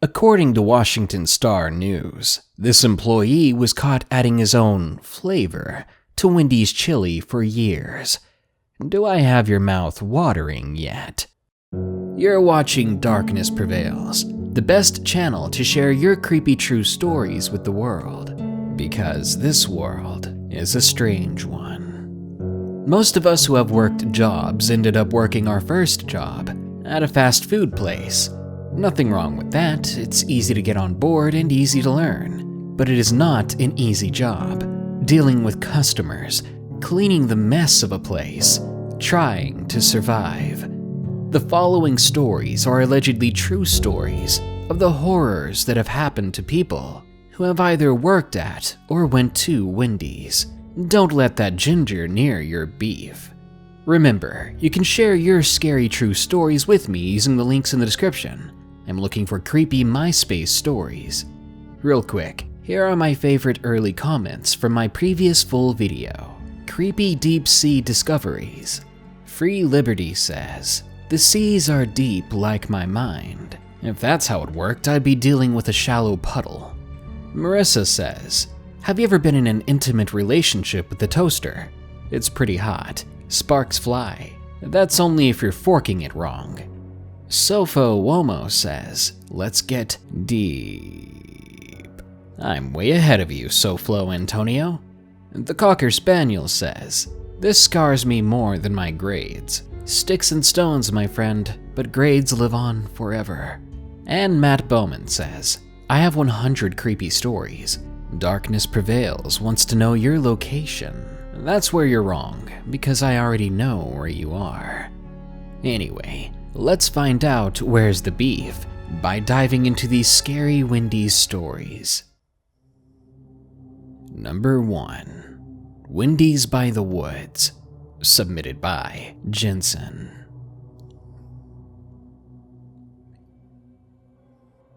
According to Washington Star News, this employee was caught adding his own flavor to Wendy's chili for years. Do I have your mouth watering yet? You're watching Darkness Prevails, the best channel to share your creepy true stories with the world, because this world is a strange one. Most of us who have worked jobs ended up working our first job at a fast food place. Nothing wrong with that, it's easy to get on board and easy to learn. But it is not an easy job, dealing with customers, cleaning the mess of a place, trying to survive. The following stories are allegedly true stories of the horrors that have happened to people who have either worked at or went to Wendy's. Don't let that ginger near your beef. Remember, you can share your scary true stories with me using the links in the description. I'm looking for creepy MySpace stories. Real quick, here are my favorite early comments from my previous full video. Creepy deep sea discoveries. Free Liberty says, "The seas are deep like my mind. If that's how it worked, I'd be dealing with a shallow puddle." Marissa says, "Have you ever been in an intimate relationship with the toaster? It's pretty hot. Sparks fly. That's only if you're forking it wrong." Sofo Womo says, "Let's get deep." I'm way ahead of you, Soflo Antonio. The Cocker Spaniel says, "This scars me more than my grades. Sticks and stones, my friend, but grades live on forever." And Matt Bowman says, "I have 100 creepy stories. Darkness Prevails wants to know your location. That's where you're wrong, because I already know where you are." Anyway, let's find out where's the beef by diving into these scary Wendy's stories. Number 1. Wendy's by the Woods, submitted by Jensen.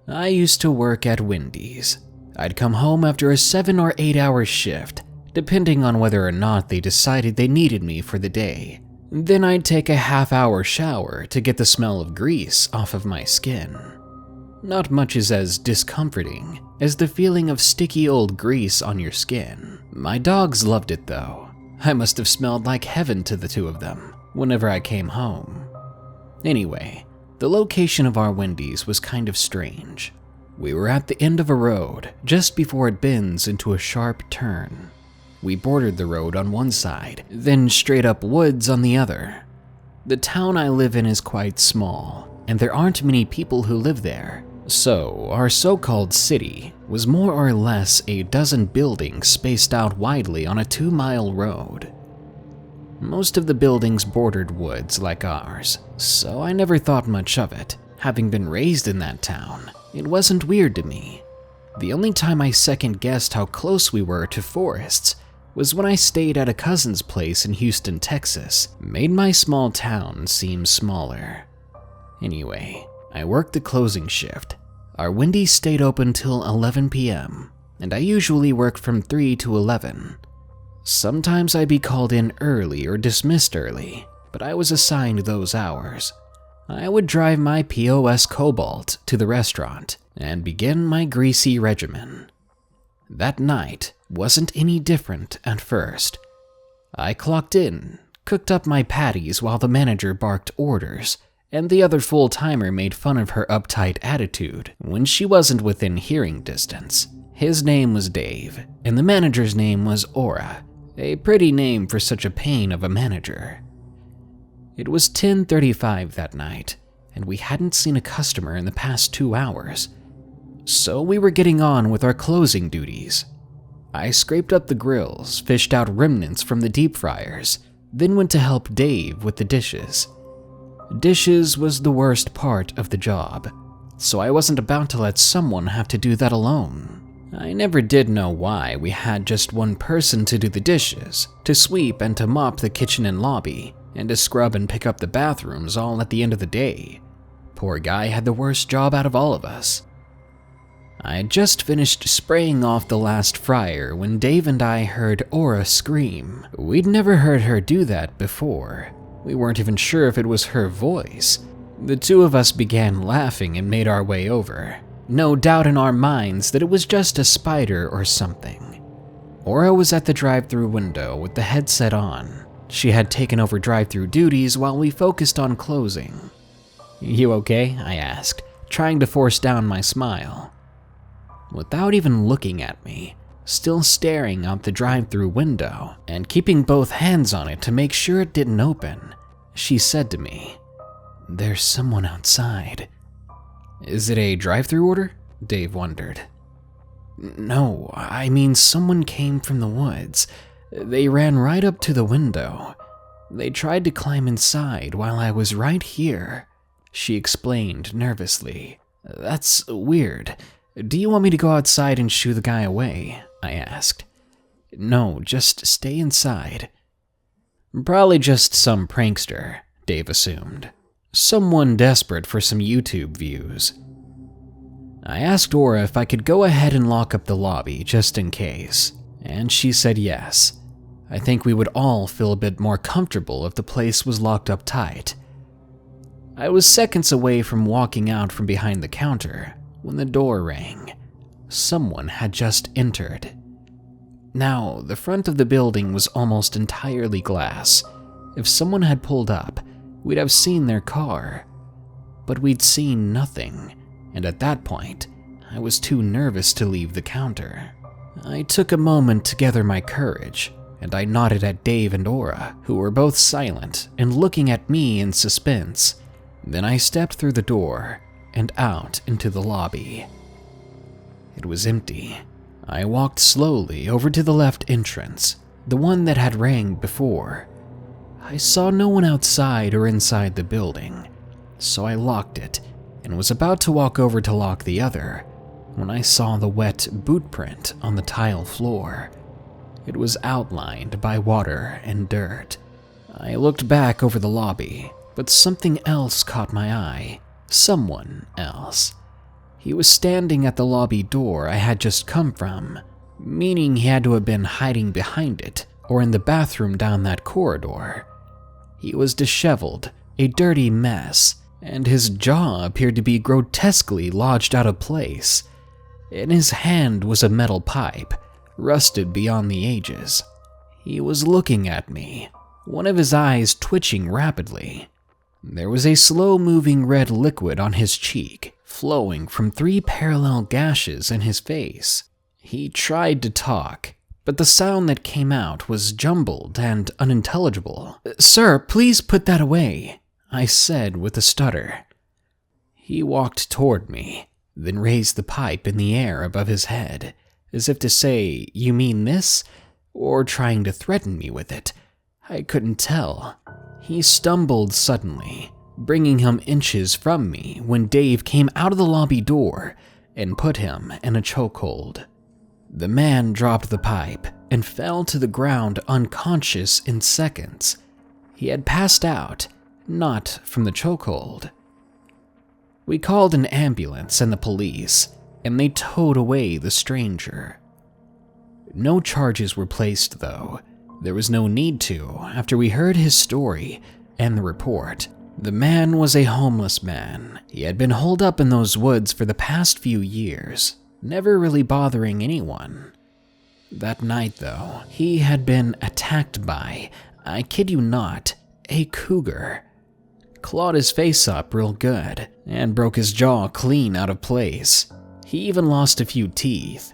I used to work at Wendy's. I'd come home after a 7 or 8 hour shift, depending on whether or not they decided they needed me for the day. Then I'd take a half-hour shower to get the smell of grease off of my skin. Not much is as discomforting as the feeling of sticky old grease on your skin. My dogs loved it though. I must have smelled like heaven to the two of them whenever I came home. Anyway, the location of our Wendy's was kind of strange. We were at the end of a road just before it bends into a sharp turn. We bordered the road on one side, then straight up woods on the other. The town I live in is quite small, and there aren't many people who live there. So, our so-called city was more or less a dozen buildings spaced out widely on a 2-mile road. Most of the buildings bordered woods like ours, so I never thought much of it. Having been raised in that town, it wasn't weird to me. The only time I second-guessed how close we were to forests was when I stayed at a cousin's place in Houston, Texas. Made my small town seem smaller. Anyway, I worked the closing shift. Our Wendy's stayed open till 11 p.m., and I usually worked from 3 to 11. Sometimes I'd be called in early or dismissed early, but I was assigned those hours. I would drive my POS Cobalt to the restaurant and begin my greasy regimen. That night wasn't any different at first. I clocked in, cooked up my patties while the manager barked orders, and the other full-timer made fun of her uptight attitude when she wasn't within hearing distance. His name was Dave, and the manager's name was Aura, a pretty name for such a pain of a manager. It was 10:35 that night, and we hadn't seen a customer in the past 2 hours, so we were getting on with our closing duties. I scraped up the grills, fished out remnants from the deep fryers, then went to help Dave with the dishes. Dishes was the worst part of the job, so I wasn't about to let someone have to do that alone. I never did know why we had just one person to do the dishes, to sweep and to mop the kitchen and lobby, and to scrub and pick up the bathrooms all at the end of the day. Poor guy had the worst job out of all of us. I had just finished spraying off the last fryer when Dave and I heard Aura scream. We'd never heard her do that before. We weren't even sure if it was her voice. The two of us began laughing and made our way over. no doubt in our minds that it was just a spider or something. Aura was at the drive-thru window with the headset on. She had taken over drive-thru duties while we focused on closing. "You okay?" I asked, trying to force down my smile. Without even looking at me, still staring out the drive-thru window and keeping both hands on it to make sure it didn't open, she said to me, "There's someone outside." "Is it a drive-thru order?" Dave wondered. "No, I mean someone came from the woods. They ran right up to the window. They tried to climb inside while I was right here," she explained nervously. "That's weird. Do you want me to go outside and shoo the guy away?" I asked. "No, just stay inside." "Probably just some prankster," Dave assumed. "Someone desperate for some YouTube views." I asked Aura if I could go ahead and lock up the lobby just in case, and she said yes. I think we would all feel a bit more comfortable if the place was locked up tight. I was seconds away from walking out from behind the counter when the door rang. Someone had just entered. Now, the front of the building was almost entirely glass. If someone had pulled up, we'd have seen their car. But we'd seen nothing, and at that point, I was too nervous to leave the counter. I took a moment to gather my courage, and I nodded at Dave and Aura, who were both silent and looking at me in suspense. Then I stepped through the door and out into the lobby. It was empty. I walked slowly over to the left entrance, the one that had rang before. I saw no one outside or inside the building, so I locked it and was about to walk over to lock the other when I saw the wet boot print on the tile floor. It was outlined by water and dirt. I looked back over the lobby, but something else caught my eye. Someone else. He was standing at the lobby door I had just come from, meaning he had to have been hiding behind it or in the bathroom down that corridor. He was disheveled, a dirty mess, and his jaw appeared to be grotesquely lodged out of place. In his hand was a metal pipe, rusted beyond the ages. He was looking at me, one of his eyes twitching rapidly. There was a slow-moving red liquid on his cheek, flowing from 3 parallel gashes in his face. He tried to talk, but the sound that came out was jumbled and unintelligible. "Sir, please put that away," I said with a stutter. He walked toward me, then raised the pipe in the air above his head, as if to say, "You mean this?" or trying to threaten me with it. I couldn't tell. He stumbled suddenly, bringing him inches from me when Dave came out of the lobby door and put him in a chokehold. The man dropped the pipe and fell to the ground unconscious in seconds. He had passed out, not from the chokehold. We called an ambulance and the police, and they towed away the stranger. No charges were placed, though. There was no need to after we heard his story and the report. The man was a homeless man. He had been holed up in those woods for the past few years, never really bothering anyone. That night, though, he had been attacked by, I kid you not, a cougar. Clawed his face up real good and broke his jaw clean out of place. He even lost a few teeth.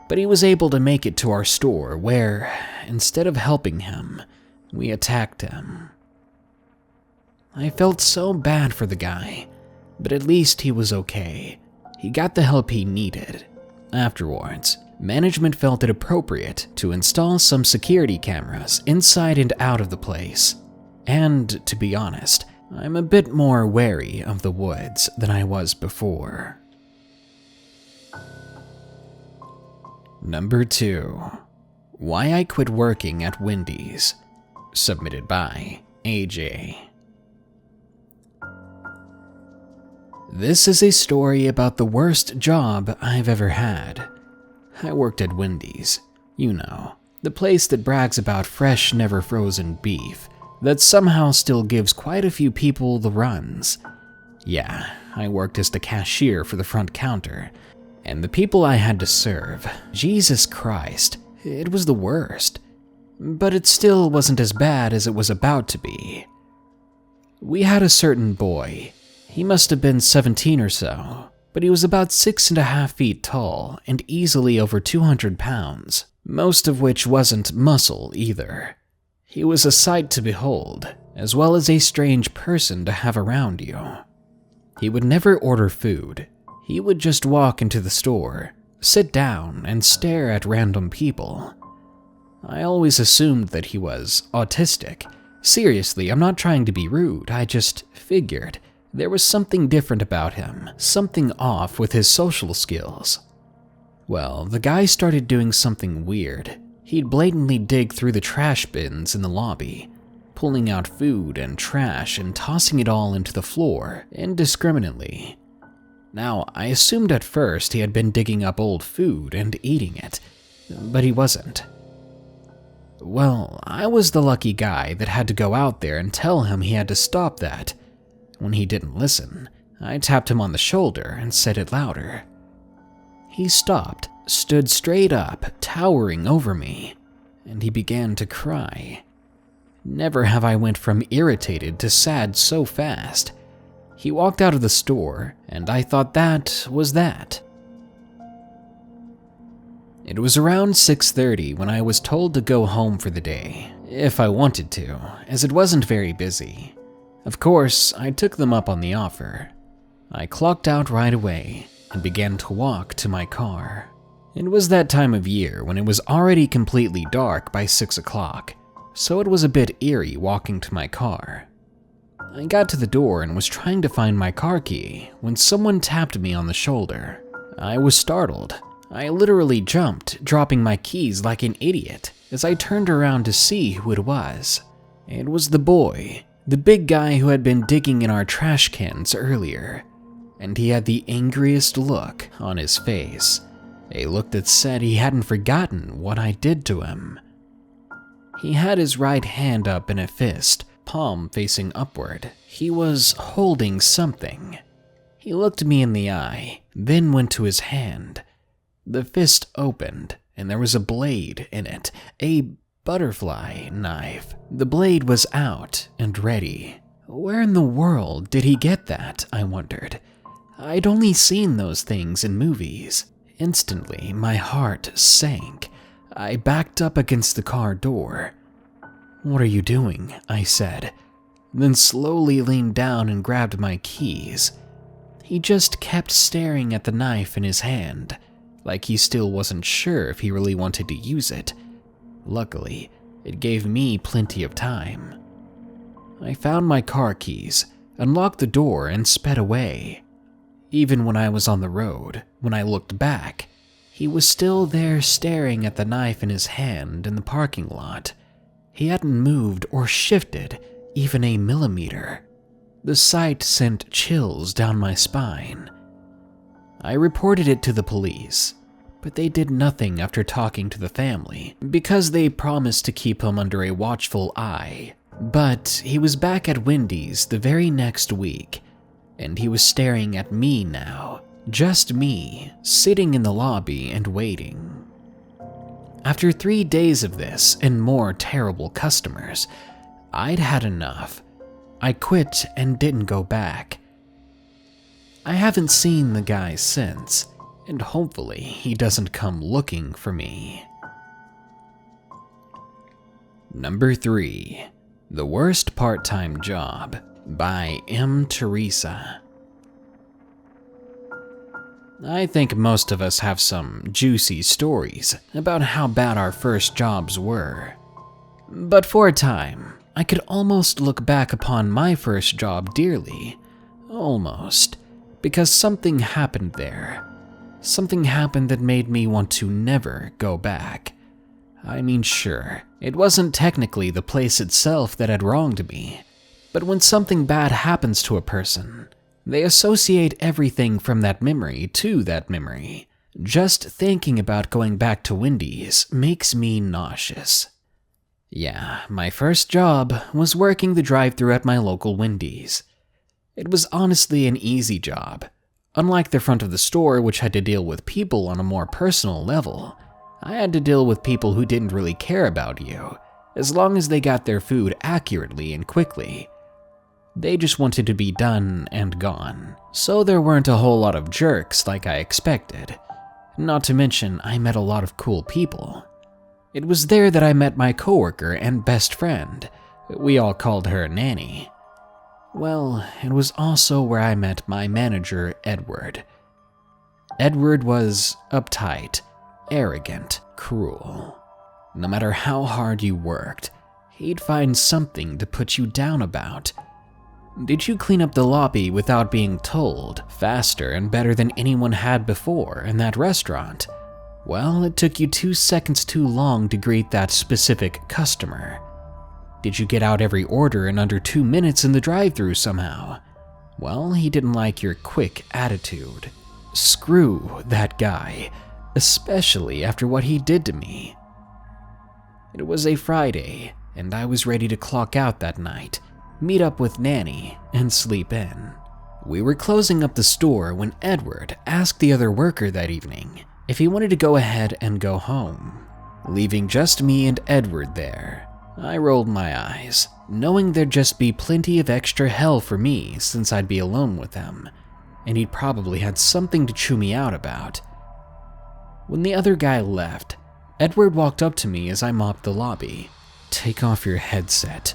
But he was able to make it to our store where, instead of helping him, we attacked him. I felt so bad for the guy, but at least he was okay. He got the help he needed. Afterwards, management felt it appropriate to install some security cameras inside and out of the place. And to be honest, I'm a bit more wary of the woods than I was before. Number 2. Why I Quit Working at Wendy's. Submitted by AJ. This is a story about the worst job I've ever had. I worked at Wendy's. You know, the place that brags about fresh, never frozen beef that somehow still gives quite a few people the runs. Yeah, I worked as the cashier for the front counter, and the people I had to serve, Jesus Christ, it was the worst. But it still wasn't as bad as it was about to be. We had a certain boy. He must have been 17 or so, but he was about 6.5 feet tall and easily over 200 pounds, most of which wasn't muscle either. He was a sight to behold, as well as a strange person to have around you. He would never order food. He would just walk into the store, sit down, and stare at random people. I always assumed that he was autistic. Seriously, I'm not trying to be rude, I just figured there was something different about him, something off with his social skills. Well, the guy started doing something weird. He'd blatantly dig through the trash bins in the lobby, pulling out food and trash and tossing it all into the floor indiscriminately. Now, I assumed at first he had been digging up old food and eating it, but he wasn't. Well, I was the lucky guy that had to go out there and tell him he had to stop that. When he didn't listen, I tapped him on the shoulder and said it louder. He stopped, stood straight up, towering over me, and he began to cry. Never have I went from irritated to sad so fast. He walked out of the store, and I thought that was that. It was around 6:30 when I was told to go home for the day, if I wanted to, as it wasn't very busy. Of course, I took them up on the offer. I clocked out right away and began to walk to my car. It was that time of year when it was already completely dark by 6 o'clock, so it was a bit eerie walking to my car. I got to the door and was trying to find my car key when someone tapped me on the shoulder. I was startled. I literally jumped, dropping my keys like an idiot as I turned around to see who it was. It was the boy, the big guy who had been digging in our trash cans earlier, and he had the angriest look on his face, a look that said he hadn't forgotten what I did to him. He had his right hand up in a fist, palm facing upward. He was holding something. He looked me in the eye, then went to his hand. The fist opened, and there was a blade in it, a butterfly knife. The blade was out and ready. Where in the world did he get that, I wondered. I'd only seen those things in movies. Instantly, my heart sank. I backed up against the car door. "What are you doing?" I said, then slowly leaned down and grabbed my keys. He just kept staring at the knife in his hand, like he still wasn't sure if he really wanted to use it. Luckily, it gave me plenty of time. I found my car keys, unlocked the door, and sped away. Even when I was on the road, when I looked back, he was still there staring at the knife in his hand in the parking lot. He hadn't moved or shifted even a millimeter. The sight sent chills down my spine. I reported it to the police, but they did nothing after talking to the family because they promised to keep him under a watchful eye. But he was back at Wendy's the very next week, and he was staring at me now, just me, sitting in the lobby and waiting. After 3 days of this and more terrible customers, I'd had enough. I quit and didn't go back. I haven't seen the guy since, and hopefully he doesn't come looking for me. Number 3. The Worst Part-Time Job by Teresa. I think most of us have some juicy stories about how bad our first jobs were. But for a time, I could almost look back upon my first job dearly. Almost. Because something happened there. Something happened that made me want to never go back. I mean, sure, it wasn't technically the place itself that had wronged me, but when something bad happens to a person, they associate everything from that memory to that memory. Just thinking about going back to Wendy's makes me nauseous. Yeah, my first job was working the drive-thru at my local Wendy's. It was honestly an easy job. Unlike the front of the store, which had to deal with people on a more personal level, I had to deal with people who didn't really care about you, as long as they got their food accurately and quickly. They just wanted to be done and gone, so there weren't a whole lot of jerks like I expected. Not to mention, I met a lot of cool people. It was there that I met my coworker and best friend. We all called her Nanny. Well, it was also where I met my manager, Edward. Edward was uptight, arrogant, cruel. No matter how hard you worked, he'd find something to put you down about. Did you clean up the lobby without being told, faster and better than anyone had before in that restaurant? Well, it took you 2 seconds too long to greet that specific customer. Did you get out every order in under 2 minutes in the drive-thru somehow? Well, he didn't like your quick attitude. Screw that guy, especially after what he did to me. It was a Friday, and I was ready to clock out that night, meet up with Nanny, and sleep in. We were closing up the store when Edward asked the other worker that evening if he wanted to go ahead and go home, leaving just me and Edward there. I rolled my eyes, knowing there'd just be plenty of extra hell for me since I'd be alone with him, and he'd probably had something to chew me out about. When the other guy left, Edward walked up to me as I mopped the lobby. "Take off your headset.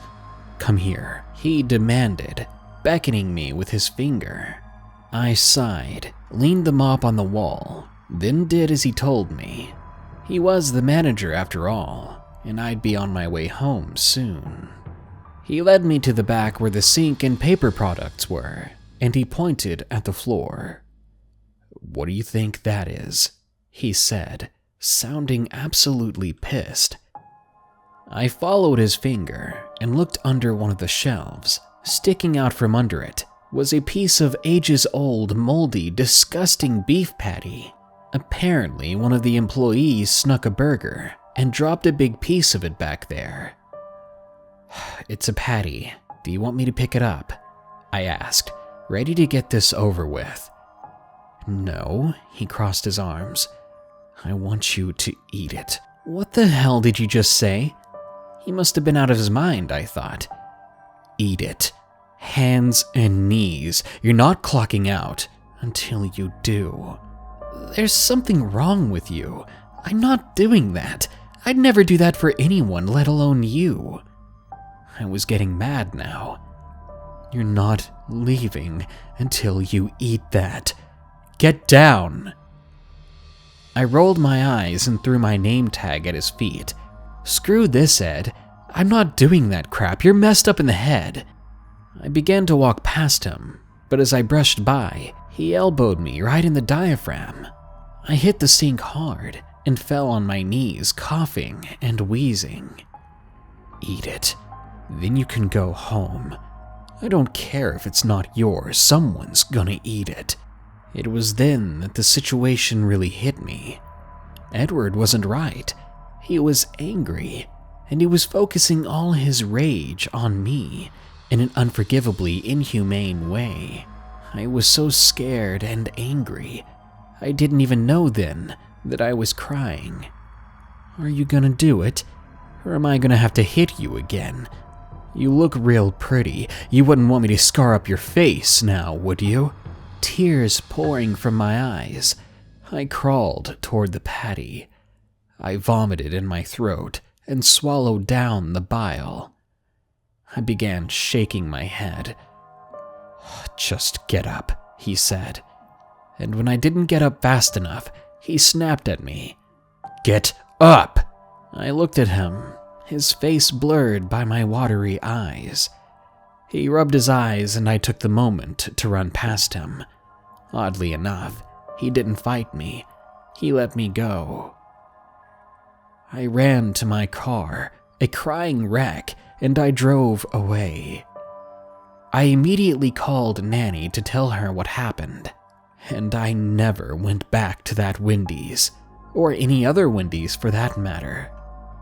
Come here," he demanded, beckoning me with his finger. I sighed, leaned the mop on the wall, then did as he told me. He was the manager after all, and I'd be on my way home soon. He led me to the back where the sink and paper products were, and he pointed at the floor. "What do you think that is?" he said, sounding absolutely pissed. I followed his finger and looked under one of the shelves. Sticking out from under it was a piece of ages-old, moldy, disgusting beef patty. Apparently, one of the employees snuck a burger and dropped a big piece of it back there. "It's a patty. Do you want me to pick it up?" I asked, ready to get this over with. "No," he crossed his arms. "I want you to eat it." What the hell did you just say? He must have been out of his mind, I thought. "Eat it. Hands and knees. You're not clocking out until you do." There's something wrong with you. I'm not doing that. I'd never do that for anyone, let alone you. I was getting mad now. "You're not leaving until you eat that. Get down." I rolled my eyes and threw my name tag at his feet. "Screw this, Ed. I'm not doing that crap. You're messed up in the head." I began to walk past him, but as I brushed by, he elbowed me right in the diaphragm. I hit the sink hard and fell on my knees, coughing and wheezing. "Eat it. Then you can go home. I don't care if it's not yours. Someone's gonna eat it." It was then that the situation really hit me. Edward wasn't right. He was angry, and he was focusing all his rage on me in an unforgivably inhumane way. I was so scared and angry, I didn't even know then that I was crying. "Are you gonna do it? Or am I gonna have to hit you again? You look real pretty. You wouldn't want me to scar up your face now, would you?" Tears pouring from my eyes, I crawled toward the patty. I vomited in my throat and swallowed down the bile. I began shaking my head. "Just get up," he said. And when I didn't get up fast enough, he snapped at me. "Get up!" I looked at him, his face blurred by my watery eyes. He rubbed his eyes and I took the moment to run past him. Oddly enough, he didn't fight me. He let me go. I ran to my car, a crying wreck, and I drove away. I immediately called Nanny to tell her what happened, and I never went back to that Wendy's, or any other Wendy's for that matter.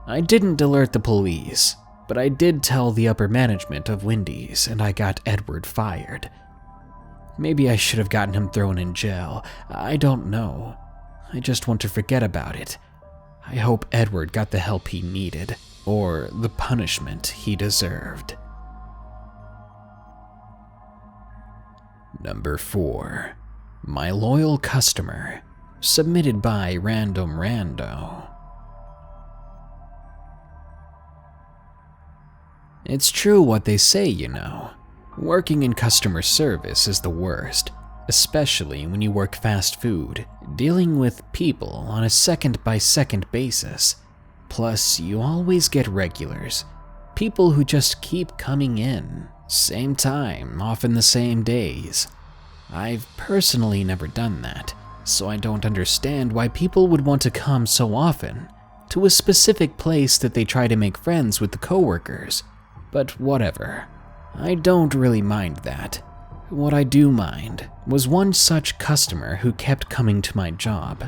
I didn't alert the police, but I did tell the upper management of Wendy's, and I got Edward fired. Maybe I should have gotten him thrown in jail. I don't know. I just want to forget about it. I hope Edward got the help he needed, or the punishment he deserved. Number 4. My Loyal Customer, submitted by Rando. It's true what they say, you know. Working in customer service is the worst, especially when you work fast food, dealing with people on a second-by-second basis. Plus, you always get regulars, people who just keep coming in, same time, often the same days. I've personally never done that, so I don't understand why people would want to come so often to a specific place that they try to make friends with the coworkers. But whatever, I don't really mind that. What I do mind was one such customer who kept coming to my job.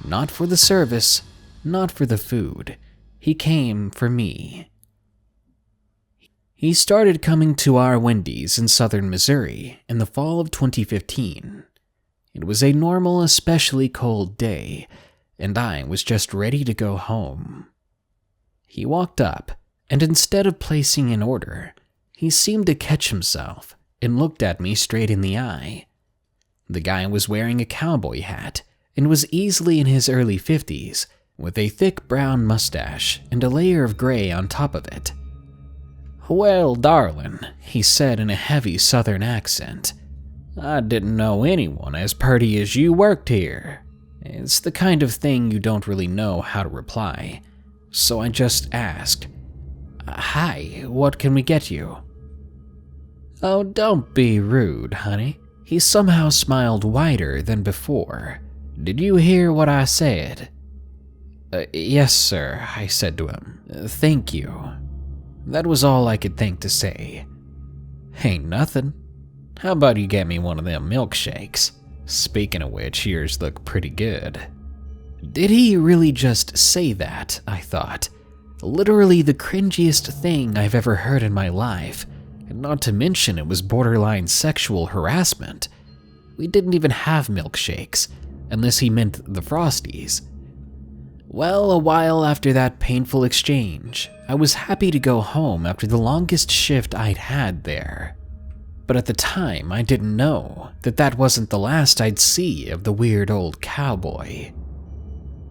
Not for the service, not for the food. He came for me. He started coming to our Wendy's in southern Missouri in the fall of 2015. It was a normal, especially cold day, and I was just ready to go home. He walked up, and instead of placing an order, he seemed to catch himself and looked at me straight in the eye. The guy was wearing a cowboy hat and was easily in his early 50s, with a thick brown mustache and a layer of gray on top of it. "Well, darling," he said in a heavy southern accent, "I didn't know anyone as purty as you worked here." It's the kind of thing you don't really know how to reply, so I just asked, "Hi, what can we get you?" "Oh, don't be rude, honey." He somehow smiled wider than before. "Did you hear what I said?" Yes, sir," I said to him. "Thank you." That was all I could think to say. "Ain't nothing. How about you get me one of them milkshakes? Speaking of which, yours look pretty good." Did he really just say that, I thought. Literally the cringiest thing I've ever heard in my life, and not to mention it was borderline sexual harassment. We didn't even have milkshakes, unless he meant the Frosties. Well, a while after that painful exchange, I was happy to go home after the longest shift I'd had there. But at the time, I didn't know that that wasn't the last I'd see of the weird old cowboy.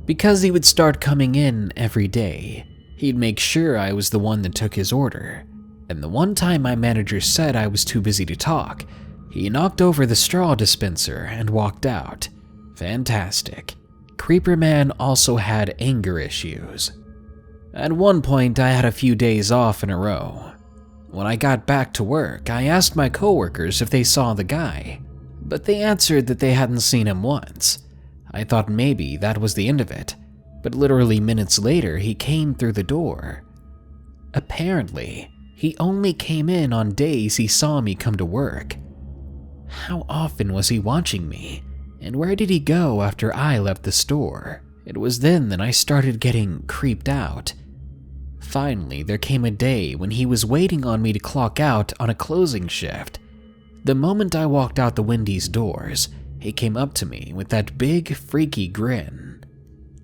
Because he would start coming in every day, he'd make sure I was the one that took his order, and the one time my manager said I was too busy to talk, he knocked over the straw dispenser and walked out. Fantastic. Creeper Man also had anger issues. At one point, I had a few days off in a row. When I got back to work, I asked my coworkers if they saw the guy, but they answered that they hadn't seen him once. I thought maybe that was the end of it, but literally minutes later, he came through the door. Apparently, he only came in on days he saw me come to work. How often was he watching me? And where did he go after I left the store? It was then that I started getting creeped out. Finally, there came a day when he was waiting on me to clock out on a closing shift. The moment I walked out the Wendy's doors, he came up to me with that big, freaky grin.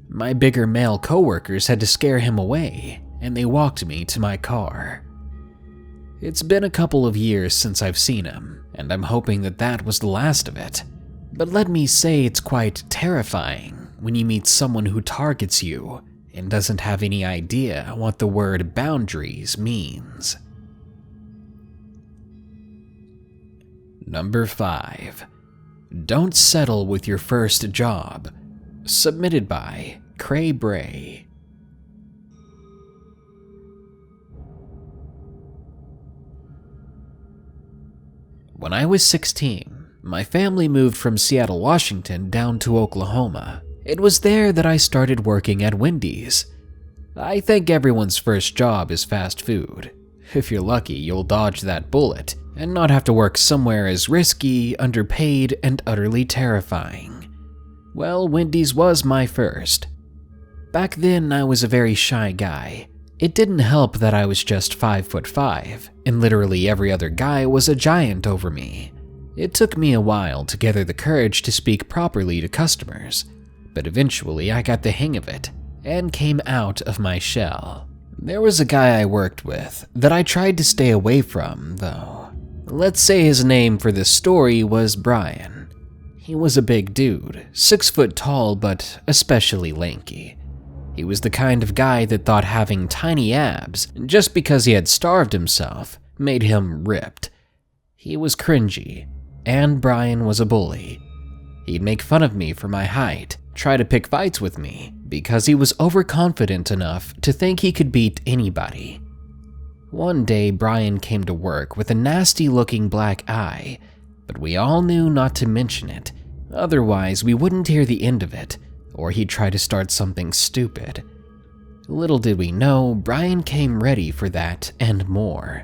My bigger male coworkers had to scare him away, and they walked me to my car. It's been a couple of years since I've seen him, and I'm hoping that that was the last of it. But let me say it's quite terrifying when you meet someone who targets you and doesn't have any idea what the word boundaries means. Number 5. Don't settle with your first job. Submitted by Bray. When I was 16, my family moved from Seattle, Washington down to Oklahoma. It was there that I started working at Wendy's. I think everyone's first job is fast food. If you're lucky, you'll dodge that bullet and not have to work somewhere as risky, underpaid, and utterly terrifying. Well, Wendy's was my first. Back then, I was a very shy guy. It didn't help that I was just 5'5", and literally every other guy was a giant over me. It took me a while to gather the courage to speak properly to customers, but eventually I got the hang of it and came out of my shell. There was a guy I worked with that I tried to stay away from, though. Let's say his name for this story was Brian. He was a big dude, 6 foot tall but especially lanky. He was the kind of guy that thought having tiny abs, just because he had starved himself, made him ripped. He was cringy, and Brian was a bully. He'd make fun of me for my height, try to pick fights with me, because he was overconfident enough to think he could beat anybody. One day, Brian came to work with a nasty-looking black eye, but we all knew not to mention it, otherwise we wouldn't hear the end of it, or he'd try to start something stupid. Little did we know, Brian came ready for that and more.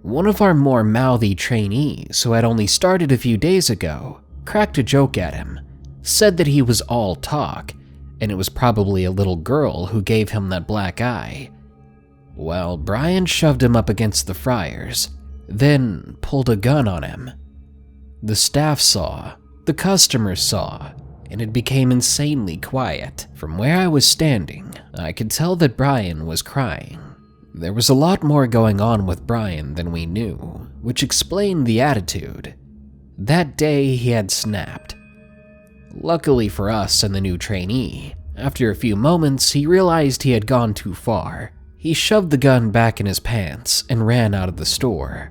One of our more mouthy trainees, who had only started a few days ago, cracked a joke at him, said that he was all talk, and it was probably a little girl who gave him that black eye. Well, Brian shoved him up against the fryers, then pulled a gun on him. The staff saw, the customers saw, and it became insanely quiet. From where I was standing, I could tell that Brian was crying. There was a lot more going on with Brian than we knew, which explained the attitude. That day he had snapped. Luckily for us and the new trainee, after a few moments he realized he had gone too far. He shoved the gun back in his pants and ran out of the store.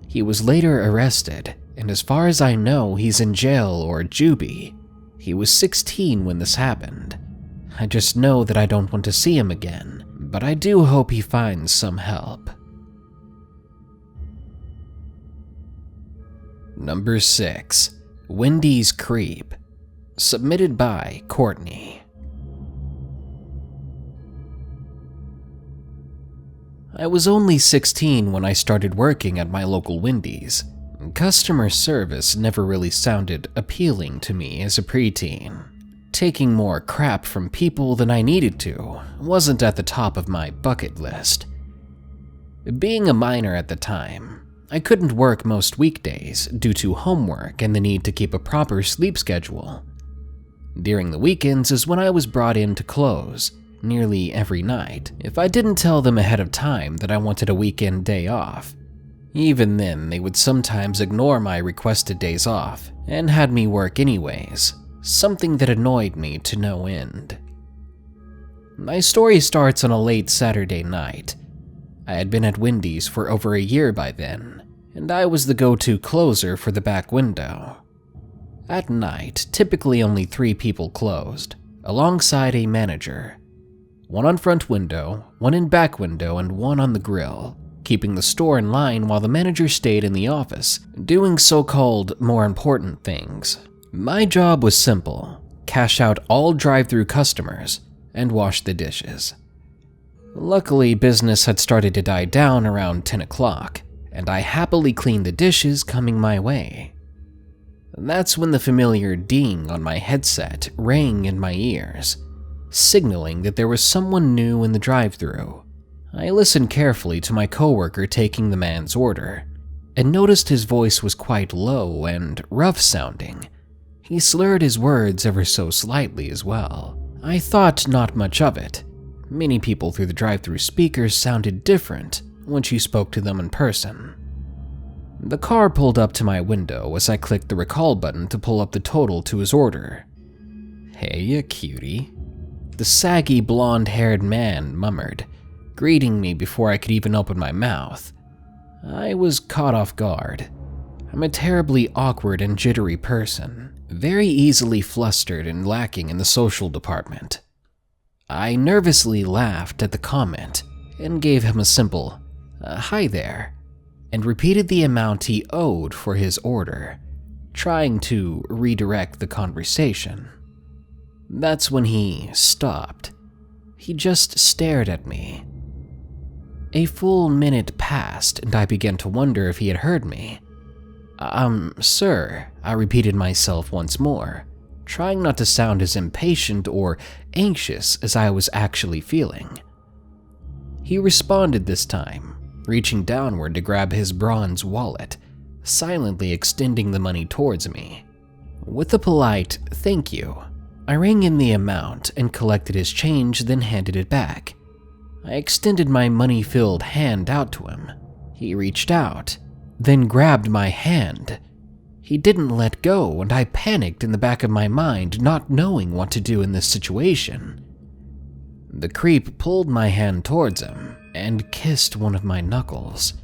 He was later arrested, and as far as I know, he's in jail or juvie. He was 16 when this happened. I just know that I don't want to see him again, but I do hope he finds some help. Number 6. Wendy's Creep. Submitted by Courtney. I was only 16 when I started working at my local Wendy's. Customer service never really sounded appealing to me as a preteen. Taking more crap from people than I needed to wasn't at the top of my bucket list. Being a minor at the time, I couldn't work most weekdays due to homework and the need to keep a proper sleep schedule. During the weekends is when I was brought in to close, nearly every night, if I didn't tell them ahead of time that I wanted a weekend day off. Even then, they would sometimes ignore my requested days off and had me work anyways, something that annoyed me to no end. My story starts on a late Saturday night. I had been at Wendy's for over a year by then, and I was the go-to closer for the back window. At night, typically only 3 people closed, alongside a manager. 1 on front window, 1 in back window, and 1 on the grill, keeping the store in line while the manager stayed in the office, doing so-called more important things. My job was simple: cash out all drive-thru customers and wash the dishes. Luckily, business had started to die down around 10 o'clock, and I happily cleaned the dishes coming my way. That's when the familiar ding on my headset rang in my ears, signaling that there was someone new in the drive-thru. I listened carefully to my coworker taking the man's order, and noticed his voice was quite low and rough-sounding. He slurred his words ever so slightly as well. I thought not much of it. Many people through the drive-thru speakers sounded different once you spoke to them in person. The car pulled up to my window as I clicked the recall button to pull up the total to his order. "Hey, you cutie," the saggy blonde-haired man murmured, greeting me before I could even open my mouth. I was caught off guard. I'm a terribly awkward and jittery person, very easily flustered and lacking in the social department. I nervously laughed at the comment and gave him a simple, "Hi there," and repeated the amount he owed for his order, trying to redirect the conversation. That's when he stopped. He just stared at me. A full minute passed, and I began to wonder if he had heard me. Sir," I repeated myself once more, trying not to sound as impatient or anxious as I was actually feeling. He responded this time, reaching downward to grab his bronze wallet, silently extending the money towards me. With a polite "thank you," I rang in the amount and collected his change, then handed it back. I extended my money-filled hand out to him. He reached out, then grabbed my hand. He didn't let go, and I panicked in the back of my mind, not knowing what to do in this situation. The creep pulled my hand towards him and kissed one of my knuckles.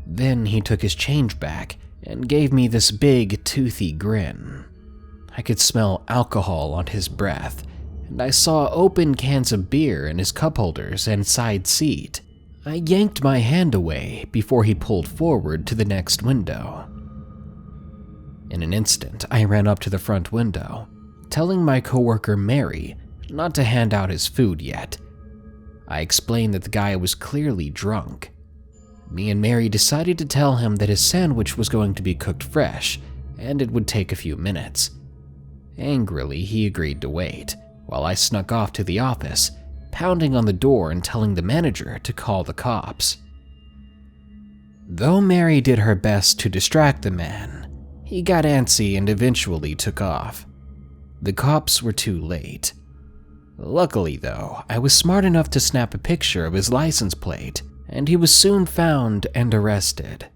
Then he took his change back and gave me this big, toothy grin. I could smell alcohol on his breath, and I saw open cans of beer in his cup holders and side seat. I yanked my hand away before he pulled forward to the next window. In an instant, I ran up to the front window, telling my coworker Mary not to hand out his food yet. I explained that the guy was clearly drunk. Me and Mary decided to tell him that his sandwich was going to be cooked fresh, and it would take a few minutes. Angrily, he agreed to wait, while I snuck off to the office, pounding on the door and telling the manager to call the cops. Though Mary did her best to distract the man, he got antsy and eventually took off. The cops were too late. Luckily, though, I was smart enough to snap a picture of his license plate, and he was soon found and arrested.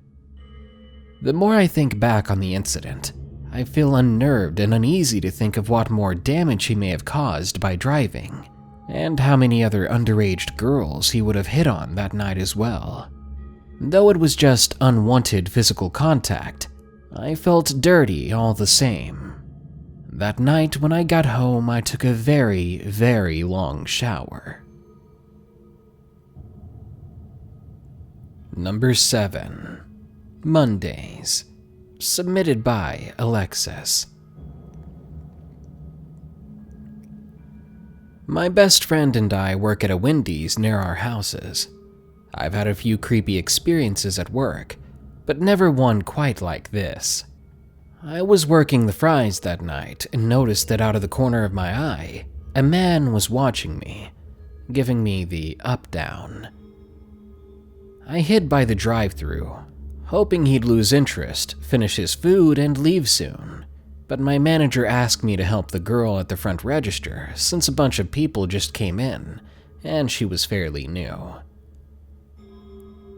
The more I think back on the incident, I feel unnerved and uneasy to think of what more damage he may have caused by driving, and how many other underage girls he would have hit on that night as well. Though it was just unwanted physical contact, I felt dirty all the same. That night when I got home, I took a very, very long shower. Number 7. Mondays. Submitted by Alexis. My best friend and I work at a Wendy's near our houses. I've had a few creepy experiences at work, but never one quite like this. I was working the fries that night and noticed that out of the corner of my eye, a man was watching me, giving me the up-down. I hid by the drive-thru, hoping he'd lose interest, finish his food, and leave soon. But my manager asked me to help the girl at the front register since a bunch of people just came in, and she was fairly new.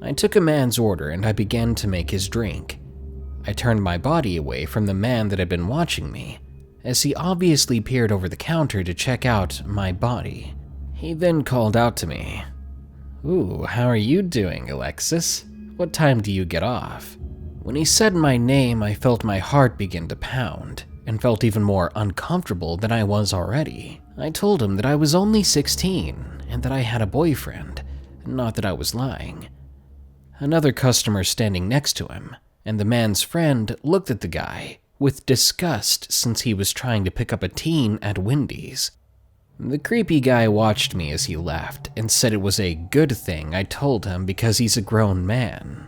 I took a man's order and I began to make his drink. I turned my body away from the man that had been watching me, as he obviously peered over the counter to check out my body. He then called out to me, "Ooh, how are you doing, Alexis? What time do you get off?" When he said my name, I felt my heart begin to pound, and felt even more uncomfortable than I was already. I told him that I was only 16, and that I had a boyfriend, not that I was lying. Another customer standing next to him, and the man's friend looked at the guy with disgust since he was trying to pick up a teen at Wendy's. The creepy guy watched me as he left and said it was a good thing I told him because he's a grown man.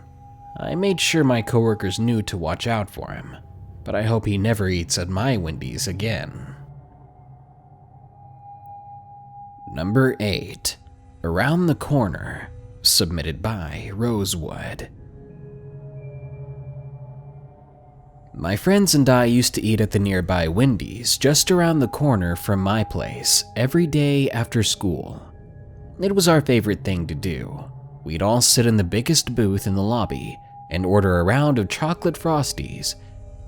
I made sure my coworkers knew to watch out for him, but I hope he never eats at my Wendy's again. Number 8. Around the Corner. Submitted by Rosewood. My friends and I used to eat at the nearby Wendy's just around the corner from my place every day after school. It was our favorite thing to do. We'd all sit in the biggest booth in the lobby and order a round of chocolate Frosties.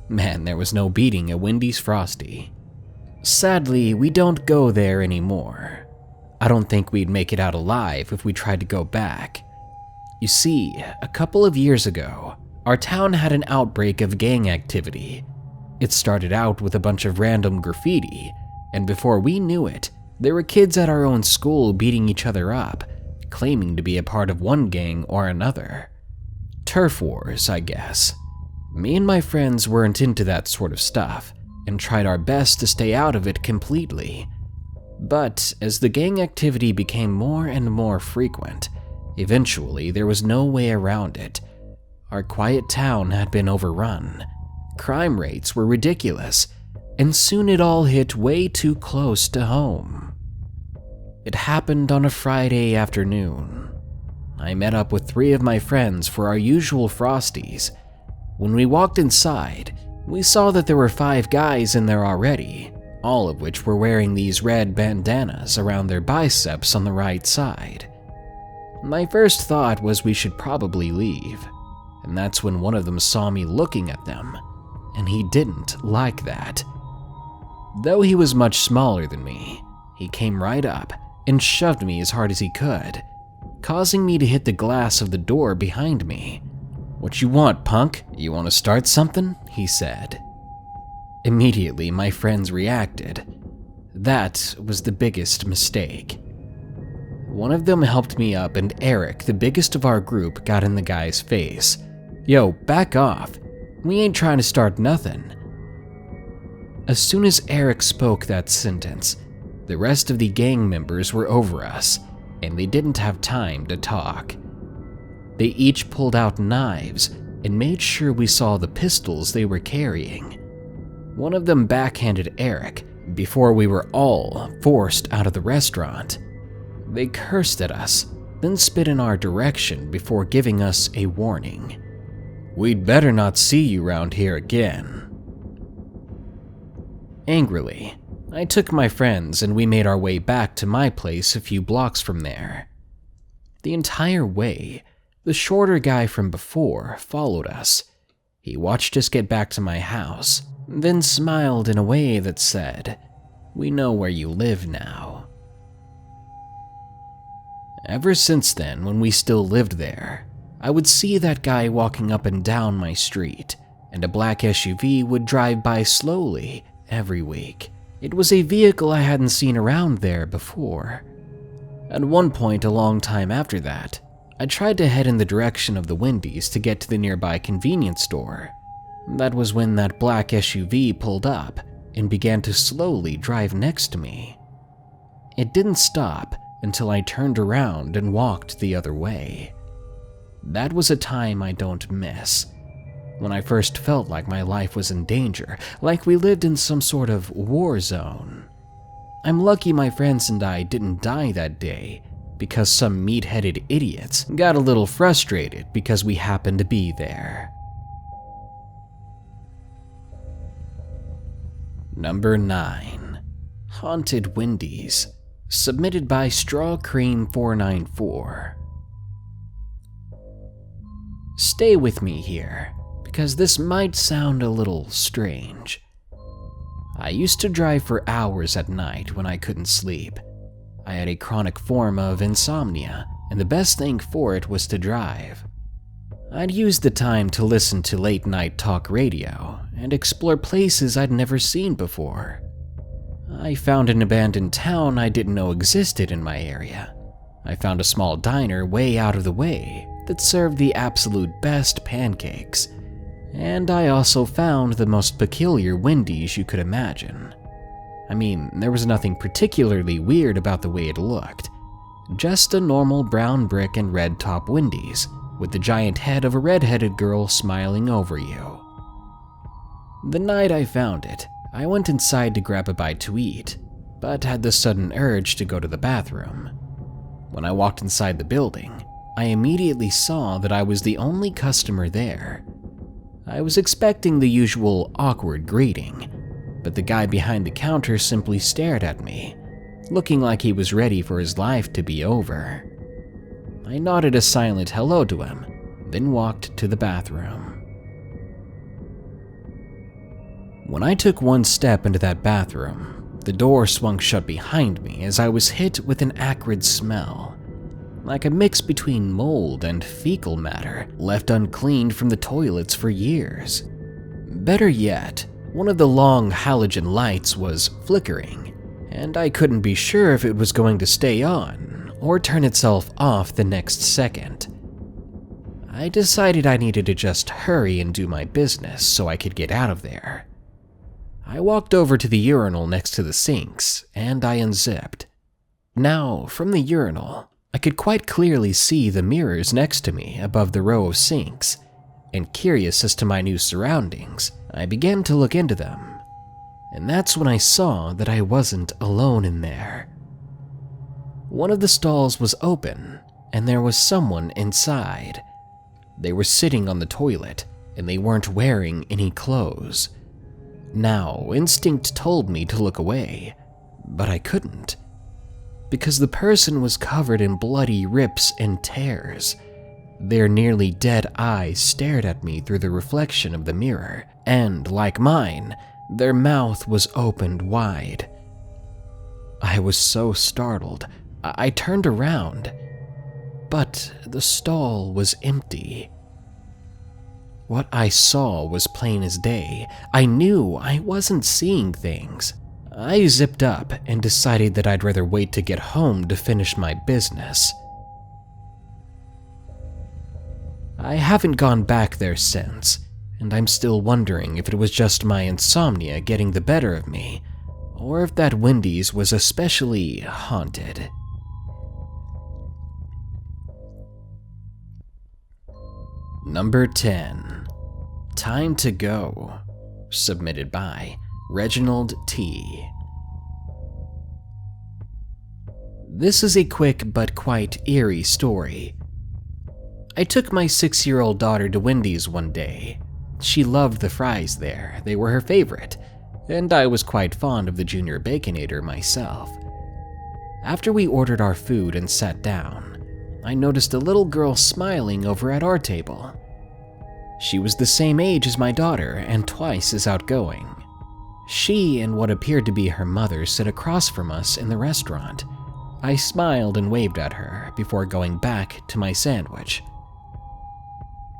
Man, there was no beating a Wendy's Frosty. Sadly, we don't go there anymore. I don't think we'd make it out alive if we tried to go back. You see, a couple of years ago, our town had an outbreak of gang activity. It started out with a bunch of random graffiti, and before we knew it, there were kids at our own school beating each other up, claiming to be a part of one gang or another. Turf wars, I guess. Me and my friends weren't into that sort of stuff, and tried our best to stay out of it completely. But as the gang activity became more and more frequent, eventually there was no way around it. Our quiet town had been overrun. Crime rates were ridiculous, and soon it all hit way too close to home. It happened on a Friday afternoon. I met up with 3 of my friends for our usual Frosties. When we walked inside, we saw that there were 5 guys in there already, all of which were wearing these red bandanas around their biceps on the right side. My first thought was we should probably leave, and that's when one of them saw me looking at them, and he didn't like that. Though he was much smaller than me, he came right up and shoved me as hard as he could, causing me to hit the glass of the door behind me. "What you want, punk? You want to start something?" he said. Immediately, my friends reacted. That was the biggest mistake. One of them helped me up, and Eric, the biggest of our group, got in the guy's face. "Yo, back off. We ain't trying to start nothing." As soon as Eric spoke that sentence, the rest of the gang members were over us, and they didn't have time to talk. They each pulled out knives and made sure we saw the pistols they were carrying. One of them backhanded Eric before we were all forced out of the restaurant. They cursed at us, then spit in our direction before giving us a warning. "We'd better not see you round here again." Angrily, I took my friends and we made our way back to my place a few blocks from there. The entire way, the shorter guy from before followed us. He watched us get back to my house, then smiled in a way that said, "We know where you live now." Ever since then, when we still lived there, I would see that guy walking up and down my street, and a black SUV would drive by slowly every week. It was a vehicle I hadn't seen around there before. At one point a long time after that, I tried to head in the direction of the Wendy's to get to the nearby convenience store. That was when that black SUV pulled up and began to slowly drive next to me. It didn't stop until I turned around and walked the other way. That was a time I don't miss, when I first felt like my life was in danger, like we lived in some sort of war zone. I'm lucky my friends and I didn't die that day, because some meat-headed idiots got a little frustrated because we happened to be there. Number 9. Haunted Wendy's, submitted by Straw Cream 494. Stay with me here, because this might sound a little strange. I used to drive for hours at night when I couldn't sleep. I had a chronic form of insomnia, and the best thing for it was to drive. I'd use the time to listen to late-night talk radio and explore places I'd never seen before. I found an abandoned town I didn't know existed in my area. I found a small diner way out of the way that served the absolute best pancakes. And I also found the most peculiar Wendy's you could imagine. I mean, there was nothing particularly weird about the way it looked. Just a normal brown brick and red top Wendy's, with the giant head of a red-headed girl smiling over you. The night I found it, I went inside to grab a bite to eat, but had the sudden urge to go to the bathroom. When I walked inside the building, I immediately saw that I was the only customer there. I was expecting the usual awkward greeting, but the guy behind the counter simply stared at me, looking like he was ready for his life to be over. I nodded a silent hello to him, then walked to the bathroom. When I took one step into that bathroom, the door swung shut behind me as I was hit with an acrid smell, like a mix between mold and fecal matter left uncleaned from the toilets for years. Better yet, one of the long halogen lights was flickering, and I couldn't be sure if it was going to stay on or turn itself off the next second. I decided I needed to just hurry and do my business so I could get out of there. I walked over to the urinal next to the sinks, and I unzipped. Now, from the urinal, I could quite clearly see the mirrors next to me above the row of sinks, and curious as to my new surroundings, I began to look into them. And that's when I saw that I wasn't alone in there. One of the stalls was open, and there was someone inside. They were sitting on the toilet, and they weren't wearing any clothes. Now, instinct told me to look away, but I couldn't, because the person was covered in bloody rips and tears. Their nearly dead eyes stared at me through the reflection of the mirror, and, like mine, their mouth was opened wide. I was so startled, I turned around, but the stall was empty. What I saw was plain as day. I knew I wasn't seeing things. I zipped up and decided that I'd rather wait to get home to finish my business. I haven't gone back there since, and I'm still wondering if it was just my insomnia getting the better of me, or if that Wendy's was especially haunted. Number 10. Time to Go, submitted by Reginald T. This is a quick but quite eerie story. I took my 6-year-old daughter to Wendy's one day. She loved the fries there, they were her favorite, and I was quite fond of the Junior Baconator myself. After we ordered our food and sat down, I noticed a little girl smiling over at our table. She was the same age as my daughter and twice as outgoing. She and what appeared to be her mother sit across from us in the restaurant. I smiled and waved at her before going back to my sandwich.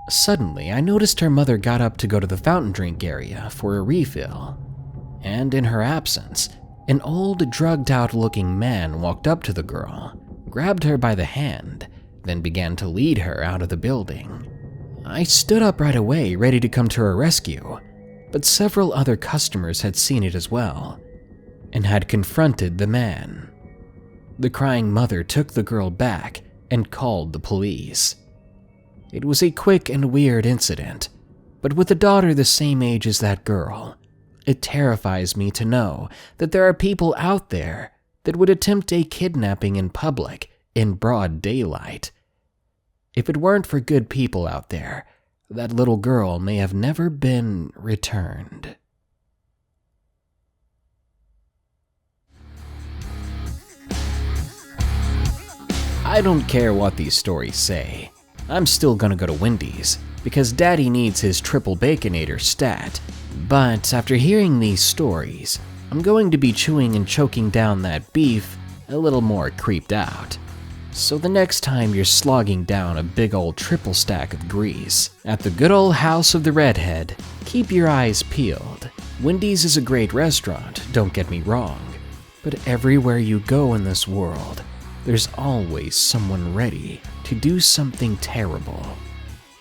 Suddenly, I noticed her mother got up to go to the fountain drink area for a refill. And in her absence, an old, drugged-out looking man walked up to the girl, grabbed her by the hand, then began to lead her out of the building. I stood up right away, ready to come to her rescue, but several other customers had seen it as well, and had confronted the man. The crying mother took the girl back and called the police. It was a quick and weird incident, but with a daughter the same age as that girl, it terrifies me to know that there are people out there that would attempt a kidnapping in public in broad daylight. If it weren't for good people out there, that little girl may have never been returned. I don't care what these stories say. I'm still gonna go to Wendy's, because Daddy needs his triple baconator stat. But after hearing these stories, I'm going to be chewing and choking down that beef a little more creeped out. So the next time you're slogging down a big old triple stack of grease at the good old house of the redhead, keep your eyes peeled. Wendy's is a great restaurant, don't get me wrong, but everywhere you go in this world, there's always someone ready to do something terrible.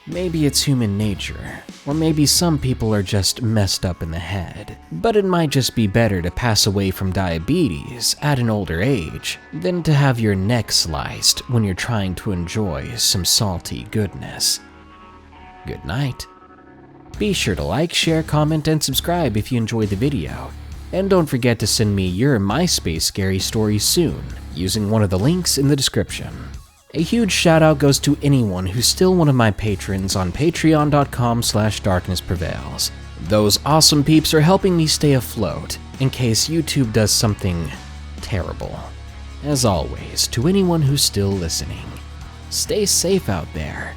Maybe it's human nature, or maybe some people are just messed up in the head, but it might just be better to pass away from diabetes at an older age than to have your neck sliced when you're trying to enjoy some salty goodness. Good night. Be sure to like, share, comment, and subscribe if you enjoyed the video. And don't forget to send me your MySpace scary stories soon, using one of the links in the description. A huge shout out goes to anyone who's still one of my patrons on patreon.com/darknessprevails. Those awesome peeps are helping me stay afloat in case YouTube does something terrible. As always, to anyone who's still listening, stay safe out there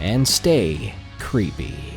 and stay creepy.